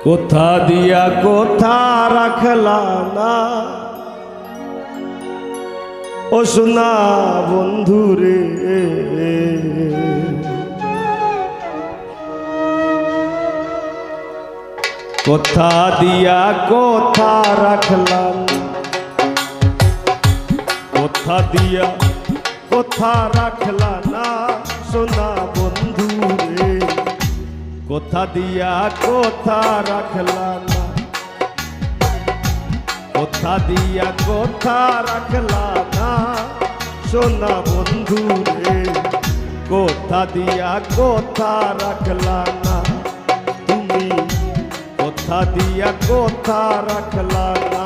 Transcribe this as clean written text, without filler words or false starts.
কোথা দিয়া কোথা রাখলা না ও সোনা বন্ধুরে, কোথা দিয়া কোথা রাখলাম, কোথা দিয়া কোথা রাখলা না সোনা বন্ধুরে, কোথা দিয়া কোথা রাখলা না, কোথা দিয়া কোথা রাখলা না সোনা বন্ধুরে, কোথা দিয়া কোথা রাখলা না, তুমি কোথা দিয়া কোথা রাখলা না।